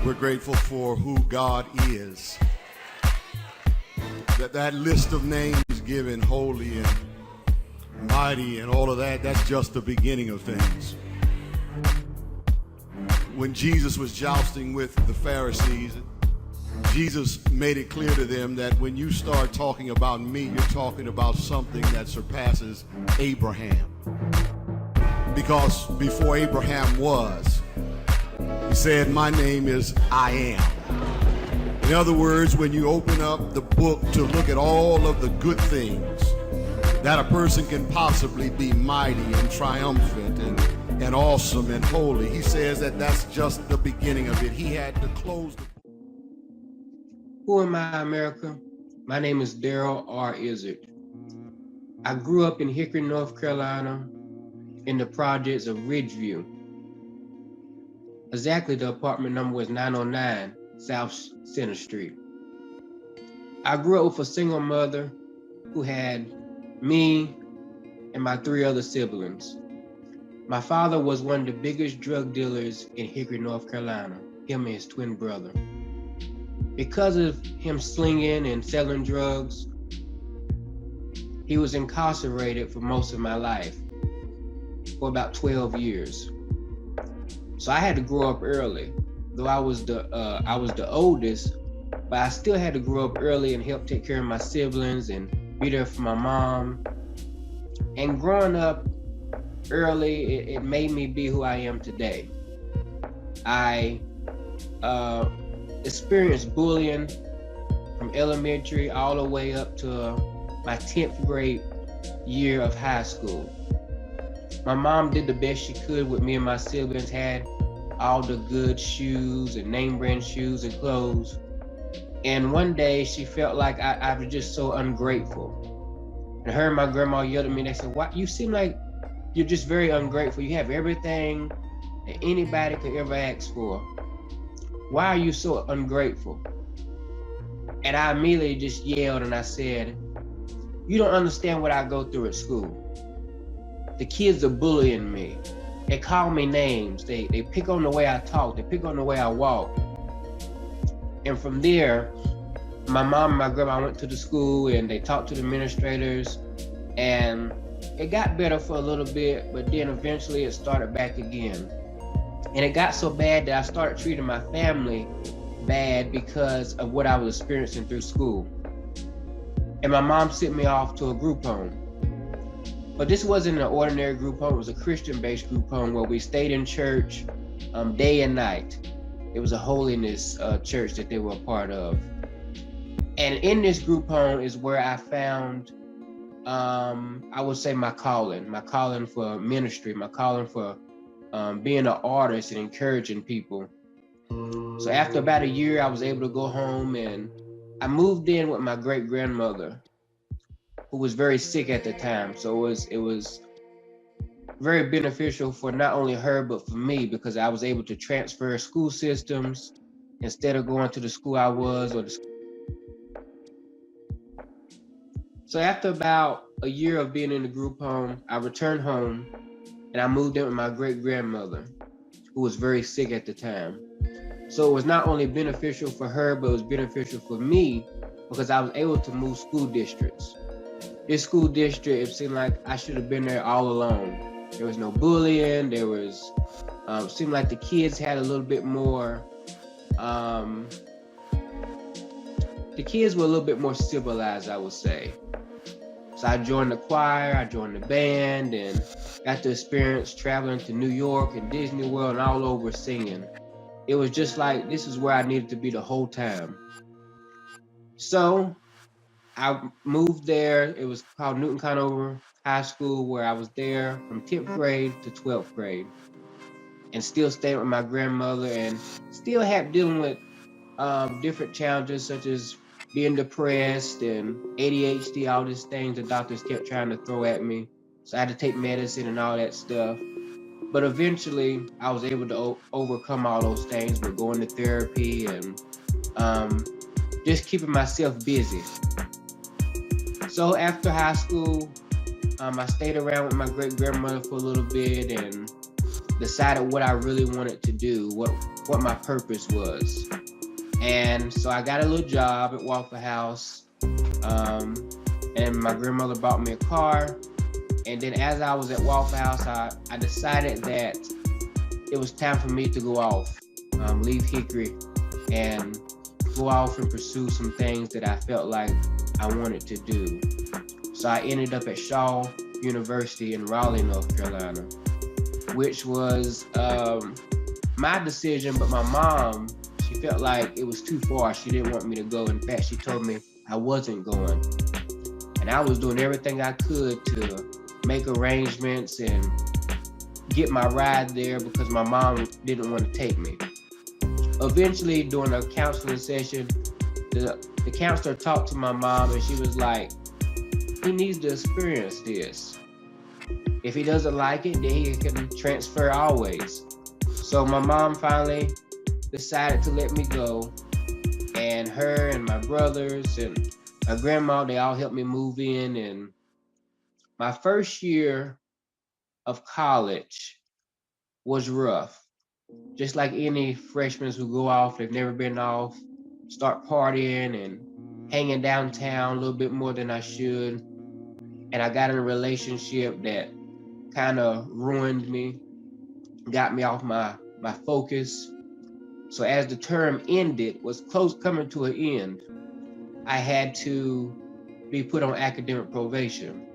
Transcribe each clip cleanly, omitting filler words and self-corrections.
We're grateful for who God is. That list of names given, holy and mighty and all of that, that's just the beginning of things. When Jesus was jousting with the Pharisees, Jesus made it clear to them that when you start talking about me, you're talking about something that surpasses Abraham. Because before Abraham was, he said, my name is I am. In other words, when you open up the book to look at all of the good things that a person can possibly be, mighty and triumphant and awesome and holy, he says that that's just the beginning of it. He had to close the book. Who am I, America? My name is Darrell R. IZARD. I grew up in Hickory, North Carolina, in the projects of Ridgeview. Exactly, the apartment number was 909 South Center Street. I grew up with a single mother who had me and my 3 other siblings. My father was one of the biggest drug dealers in Hickory, North Carolina, him and his twin brother. Because of him slinging and selling drugs, he was incarcerated for most of my life, for about 12 years. So I had to grow up early. Though I was the oldest, but I still had to grow up early and help take care of my siblings and be there for my mom. And growing up early, it made me be who I am today. I experienced bullying from elementary all the way up to my 10th grade year of high school. My mom did the best she could with me and my siblings, had all the good shoes and name brand shoes and clothes. And one day she felt like I was just so ungrateful. And her and my grandma yelled at me and they said, "Why, you seem like you're just very ungrateful. You have everything that anybody could ever ask for. Why are you so ungrateful?" And I immediately just yelled and I said, "You don't understand what I go through at school. The kids are bullying me. They call me names. They pick on the way I talk. They pick on the way I walk." And from there, my mom and my grandma went to the school and they talked to the administrators, and it got better for a little bit, but then eventually it started back again. And it got so bad that I started treating my family bad because of what I was experiencing through school. And my mom sent me off to a group home. But this wasn't an ordinary group home, it was a Christian-based group home where we stayed in church day and night. It was a holiness church that they were a part of. And in this group home is where I found, I would say my calling for ministry, my calling for being an artist and encouraging people. So after about a year, I was able to go home, and I moved in with my great grandmother, who was very sick at the time. So it was very beneficial for not only her, but for me, because I was able to transfer school systems instead of going to the school I was. So after about a year of being in the group home, I returned home and I moved in with my great grandmother, who was very sick at the time. So it was not only beneficial for her, but it was beneficial for me because I was able to move school districts. This school district, it seemed like I should have been there all along. There was no bullying. There was, seemed like the kids had a little bit more, the kids were a little bit more civilized, I would say. So I joined the choir, I joined the band, and got to experience traveling to New York and Disney World and all over singing. It was just like, this is where I needed to be the whole time. So I moved there. It was called Newton Conover High School, where I was there from 10th grade to 12th grade, and still staying with my grandmother, and still dealing with different challenges such as being depressed and ADHD, all these things the doctors kept trying to throw at me. So I had to take medicine and all that stuff. But eventually I was able to overcome all those things with going to therapy and just keeping myself busy. So after high school, I stayed around with my great grandmother for a little bit, and decided what I really wanted to do, what my purpose was. And so I got a little job at Waffle House, and my grandmother bought me a car. And then as I was at Waffle House, I decided that it was time for me to go off, leave Hickory and go off and pursue some things that I felt like I wanted to do. So I ended up at Shaw University in Raleigh, North Carolina, which was my decision, but my mom, she felt like it was too far. She didn't want me to go. In fact, she told me I wasn't going. And I was doing everything I could to make arrangements and get my ride there because my mom didn't want to take me. Eventually, during a counseling session, the counselor talked to my mom and she was like, he needs to experience this. If he doesn't like it, then he can transfer always. So my mom finally decided to let me go, and her and my brothers and my grandma, they all helped me move in. And my first year of college was rough. Just like any freshmen who go off, they've never been off, start partying and hanging downtown a little bit more than I should. And I got in a relationship that kind of ruined me, got me off my focus. So as the term ended, was close coming to an end, I had to be put on academic probation.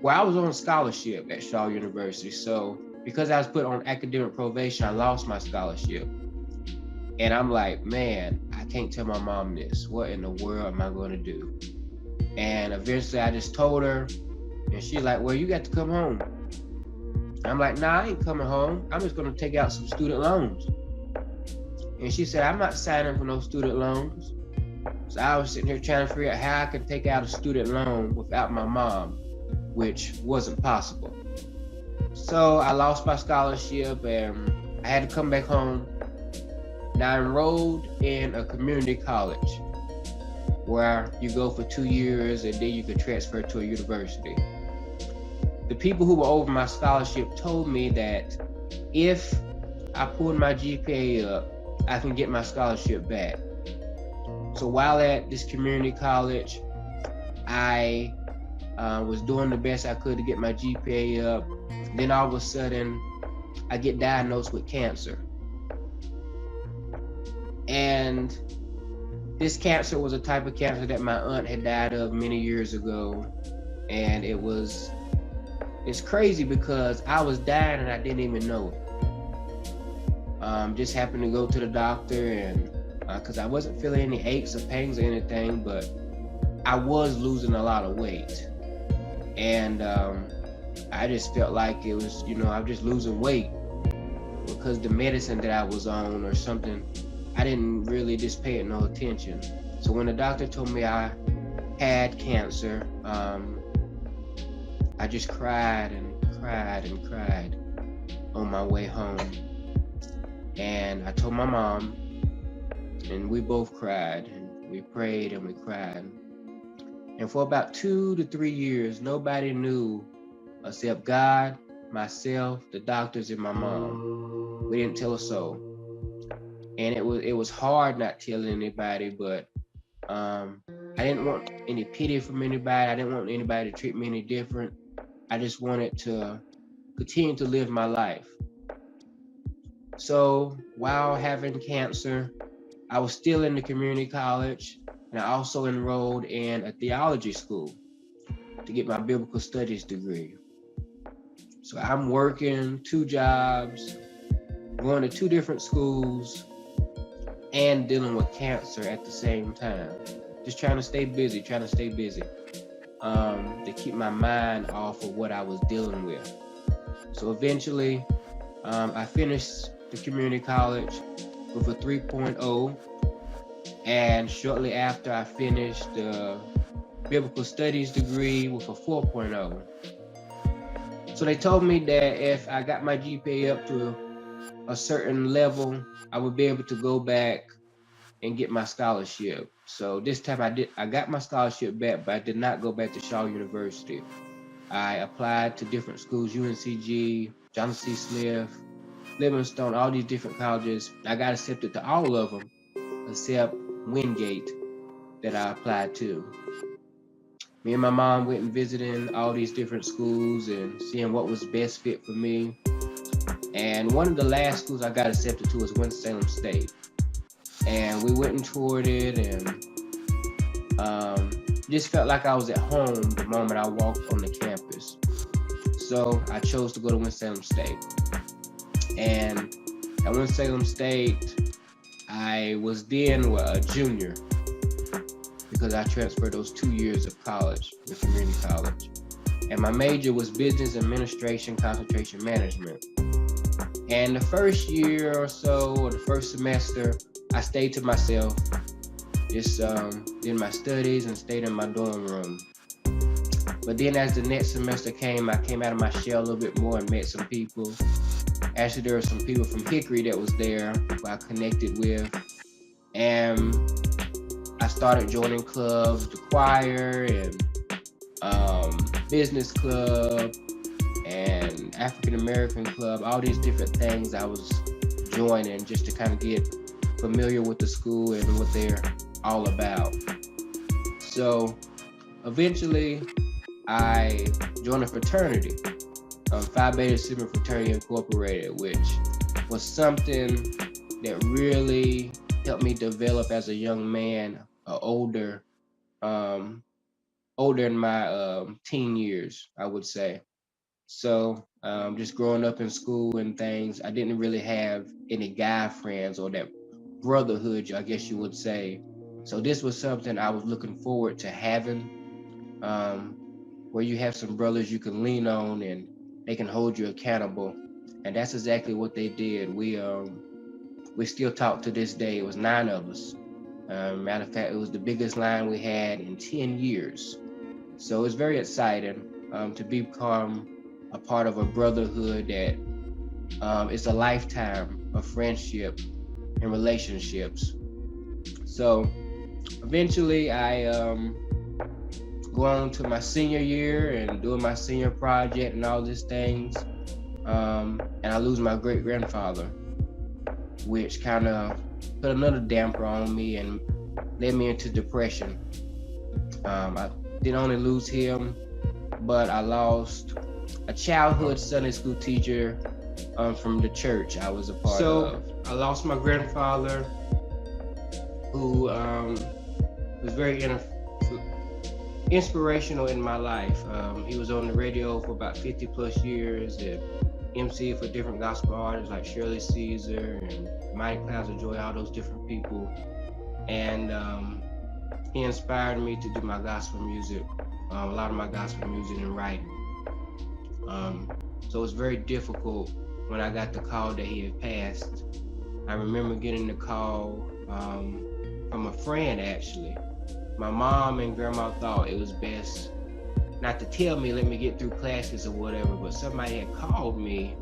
Well, I was on scholarship at Shaw University. So because I was put on academic probation, I lost my scholarship. And I'm like, man, I can't tell my mom this. What in the world am I going to do? And eventually I just told her, and she's like, well, you got to come home. I'm like, nah, I ain't coming home. I'm just going to take out some student loans. And she said, I'm not signing for no student loans. So I was sitting here trying to figure out how I could take out a student loan without my mom, which wasn't possible. So I lost my scholarship and I had to come back home. And I enrolled in a community college where you go for 2 years and then you can transfer to a university. The people who were over my scholarship told me that if I pulled my GPA up, I can get my scholarship back. So while at this community college, I was doing the best I could to get my GPA up. Then all of a sudden, I get diagnosed with cancer. And this cancer was a type of cancer that my aunt had died of many years ago. And it's crazy because I was dying and I didn't even know it. Just happened to go to the doctor and because I wasn't feeling any aches or pains or anything, but I was losing a lot of weight. And I just felt like it was, I'm just losing weight because the medicine that I was on or something, I didn't really just pay it no attention. So when the doctor told me I had cancer, I just cried and cried and cried on my way home. And I told my mom, and we both cried, and we prayed and we cried. And for about 2 to 3 years, nobody knew except God, myself, the doctors, and my mom. We didn't tell a soul. And it was hard not telling anybody, but I didn't want any pity from anybody. I didn't want anybody to treat me any different. I just wanted to continue to live my life. So while having cancer, I was still in the community college, and I also enrolled in a theology school to get my biblical studies degree. So I'm working 2 jobs, going to 2 different schools, and dealing with cancer at the same time. Just trying to stay busy to keep my mind off of what I was dealing with. So eventually, I finished the community college with a 3.0, and shortly after I finished the biblical studies degree with a 4.0. So they told me that if I got my GPA up to a certain level, I would be able to go back and get my scholarship. So this time I got my scholarship back, but I did not go back to Shaw University. I applied to different schools, UNCG, John C. Smith, Livingstone, all these different colleges. I got accepted to all of them except Wingate that I applied to. Me and my mom went and visiting all these different schools and seeing what was best fit for me. And one of the last schools I got accepted to was Winston-Salem State. And we went and toured it, and just felt like I was at home the moment I walked on the campus. So I chose to go to Winston-Salem State. And at Winston-Salem State, I was then a junior because I transferred those 2 years of college with community college. And my major was business administration, concentration management. And the first year or so, or the first semester, I stayed to myself, just did my studies and stayed in my dorm room. But then as the next semester came, I came out of my shell a little bit more and met some people. Actually, there were some people from Hickory that was there who I connected with. And I started joining clubs, the choir and business club and African American club, all these different things I was joining just to kind of get familiar with the school and what they're all about. So eventually I joined a fraternity, Phi Beta Sigma Fraternity Incorporated, which was something that really helped me develop as a young man, older in my teen years, I would say. So just growing up in school and things, I didn't really have any guy friends or that brotherhood, I guess you would say. So this was something I was looking forward to having, where you have some brothers you can lean on and they can hold you accountable. And that's exactly what they did. We still talk to this day. It was 9 of us. Matter of fact, it was the biggest line we had in 10 years. So it's very exciting to become a part of a brotherhood that it's a lifetime of friendship and relationships. So eventually I go on to my senior year and doing my senior project and all these things. And I lose my great grandfather, which kind of put another damper on me and led me into depression. I didn't only lose him, but I lost a childhood Sunday school teacher from the church I was a part of. I lost my grandfather, who was very inspirational in my life. He was on the radio for about 50 plus years and MC for different gospel artists like Shirley Caesar and Mighty Clouds of Joy, all those different people. And he inspired me to do my gospel music, a lot of my gospel music and writing. So it was very difficult when I got the call that he had passed. I remember getting the call from a friend, actually. My mom and grandma thought it was best not to tell me, let me get through classes or whatever, but somebody had called me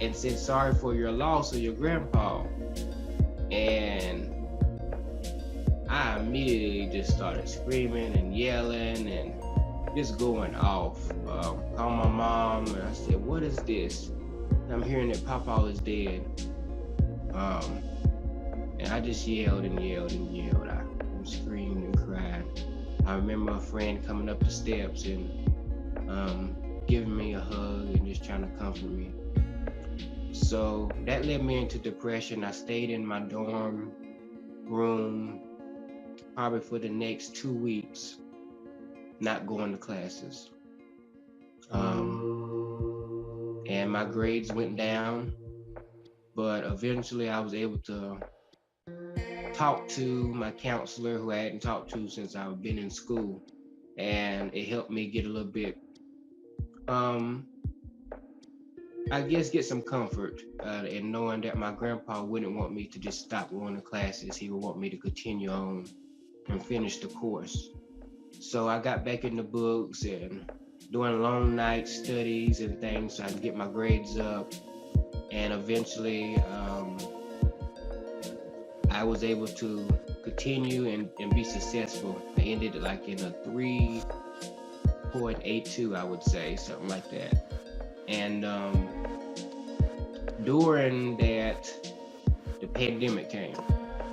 and said, sorry for your loss of your grandpa. And I immediately just started screaming and yelling and just going off. Called my mom and I said, what is this? I'm hearing that Papa is dead. And I just yelled and yelled and yelled. I screamed and cried. I remember a friend coming up the steps and giving me a hug and just trying to comfort me. So that led me into depression. I stayed in my dorm room probably for the next 2 weeks, not going to classes. And my grades went down, but eventually I was able to talk to my counselor, who I hadn't talked to since I've been in school, and it helped me get a little bit, I guess, get some comfort in knowing that my grandpa wouldn't want me to just stop going to classes. He would want me to continue on and finish the course. So I got back in the books and doing long night studies and things so I could get my grades up. And eventually I was able to continue and be successful. I ended like in a 1.82, I would say, something like that. And during that, the pandemic came.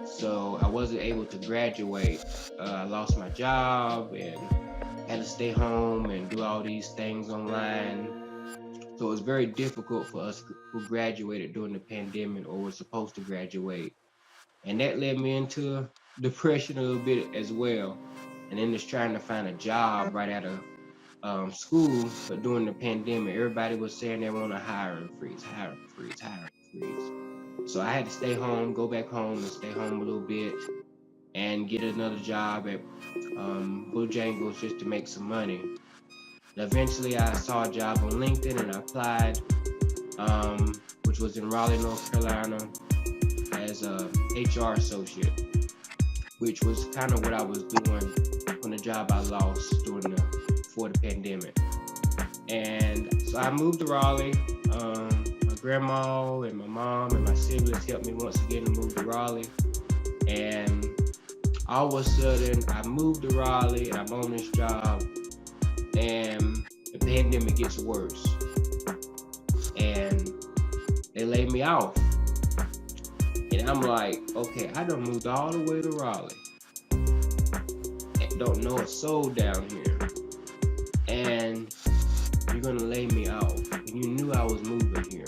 So I wasn't able to graduate. I lost my job and had to stay home and do all these things online. So it was very difficult for us who graduated during the pandemic or were supposed to graduate. And that led me into depression a little bit as well. And then just trying to find a job right out of school. But during the pandemic, everybody was saying they want a hiring freeze, hiring freeze, hiring freeze. So I had to stay home, go back home and stay home a little bit and get another job at Bojangles just to make some money. And eventually I saw a job on LinkedIn and I applied, which was in Raleigh, North Carolina, as a HR associate, which was kind of what I was doing on the job I lost before the pandemic. And so I moved to Raleigh. My grandma and my mom and my siblings helped me once again to move to Raleigh. And all of a sudden, I moved to Raleigh and I'm on this job, and the pandemic gets worse. And they laid me off. And I'm like, okay, I done moved all the way to Raleigh. And don't know a soul down here. And you're gonna lay me off. And you knew I was moving here.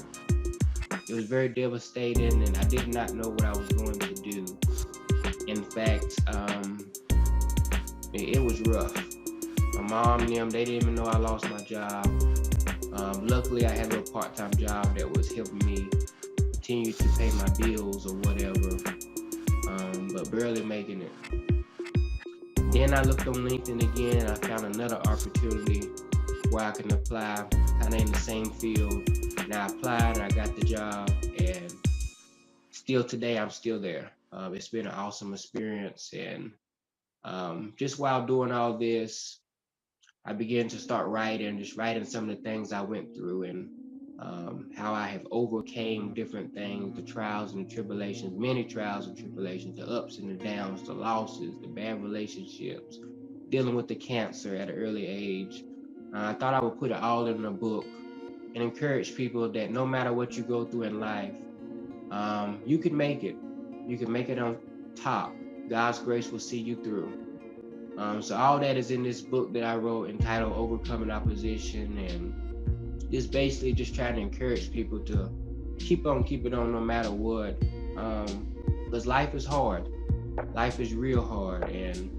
It was very devastating and I did not know what I was going to do. In fact, it was rough. My mom and them, they didn't even know I lost my job. Luckily, I had a little part-time job that was helping me continue to pay my bills or whatever, but barely making it. Then I looked on LinkedIn again and I found another opportunity where I can apply, kind of in the same field. And I applied and I got the job, and still today, I'm still there. It's been an awesome experience. And just while doing all this, I began to start writing, just writing some of the things I went through and how I have overcame different things, the trials and tribulations, many trials and tribulations, the ups and the downs, the losses, the bad relationships, dealing with the cancer at an early age. I thought I would put it all in a book and encourage people that no matter what you go through in life, you can make it. You can make it on top. God's grace will see you through. So all that is in this book that I wrote entitled Overcoming Opposition, and just basically just trying to encourage people to keep on keeping on no matter what. Because life is hard. Life is real hard, and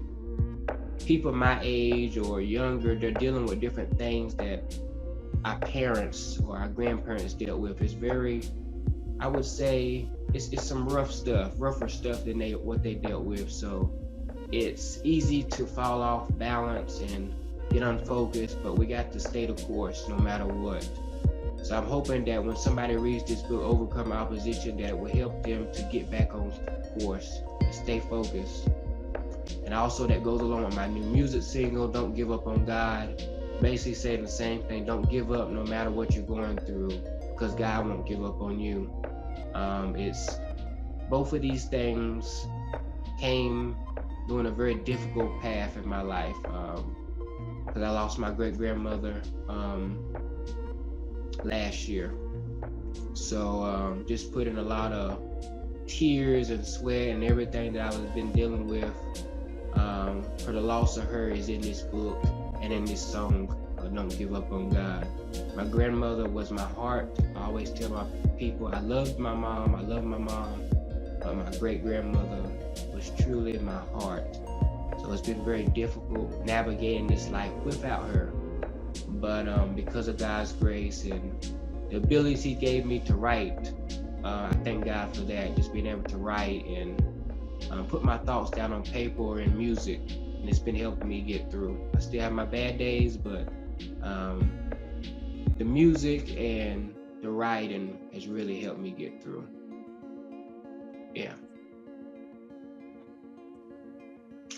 people my age or younger, they're dealing with different things that our parents or our grandparents dealt with. It's very, I would say, it's some rougher stuff than what they dealt with. So it's easy to fall off balance and get unfocused, but we got to stay the course no matter what. So I'm hoping that when somebody reads this book, Overcome Opposition, that it will help them to get back on course and stay focused. And also that goes along with my new music single, Don't Give Up on God. Basically saying the same thing, don't give up no matter what you're going through, because God won't give up on you. It's both of these things came during a very difficult path in my life, because I lost my great-grandmother last year. So just putting a lot of tears and sweat and everything that I've been dealing with for the loss of her is in this book and in this song, Don't Give Up on God. My grandmother was my heart. I always tell my people I loved my mom, but my great-grandmother was truly my heart. So it's been very difficult navigating this life without her. But because of God's grace and the abilities He gave me to write, I thank God for that, just being able to write and put my thoughts down on paper or in music, and it's been helping me get through. I still have my bad days, but the music and the writing has really helped me get through. Yeah.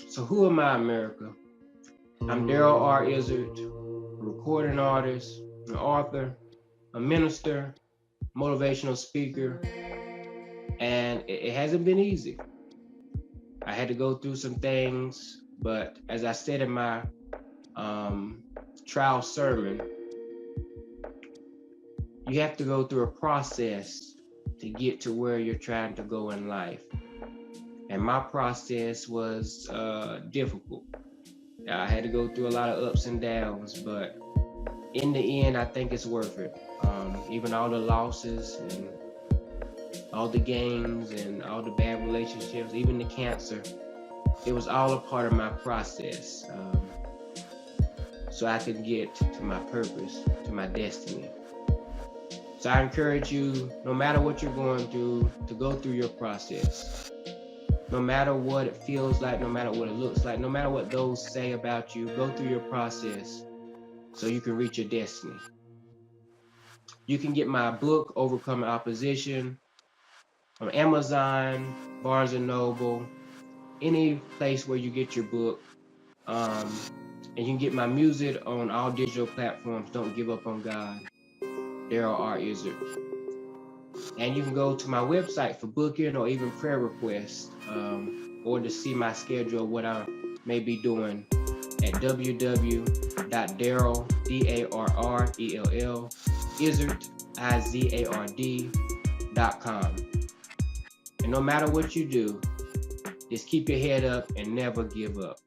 So who am I, America? I'm Darrell R. IZARD, a recording artist, an author, a minister, motivational speaker, and it hasn't been easy. I had to go through some things, but as I said in my trial sermon, you have to go through a process to get to where you're trying to go in life. And my process was difficult. I had to go through a lot of ups and downs, but in the end, I think it's worth it. Even all the losses and all the gains and all the bad relationships, even the cancer, it was all a part of my process. So I could get to my purpose, to my destiny. So I encourage you, no matter what you're going through, to go through your process. No matter what it feels like, no matter what it looks like, no matter what those say about you, go through your process so you can reach your destiny. You can get my book, Overcoming Opposition, on Amazon, Barnes & Noble, any place where you get your book. And you can get my music on all digital platforms. Don't Give Up on God, Darrell R. Izard. And you can go to my website for booking or even prayer requests, or to see my schedule of what I may be doing at www.darrell, DARRELL, Izard, IZARD.com. And no matter what you do, just keep your head up and never give up.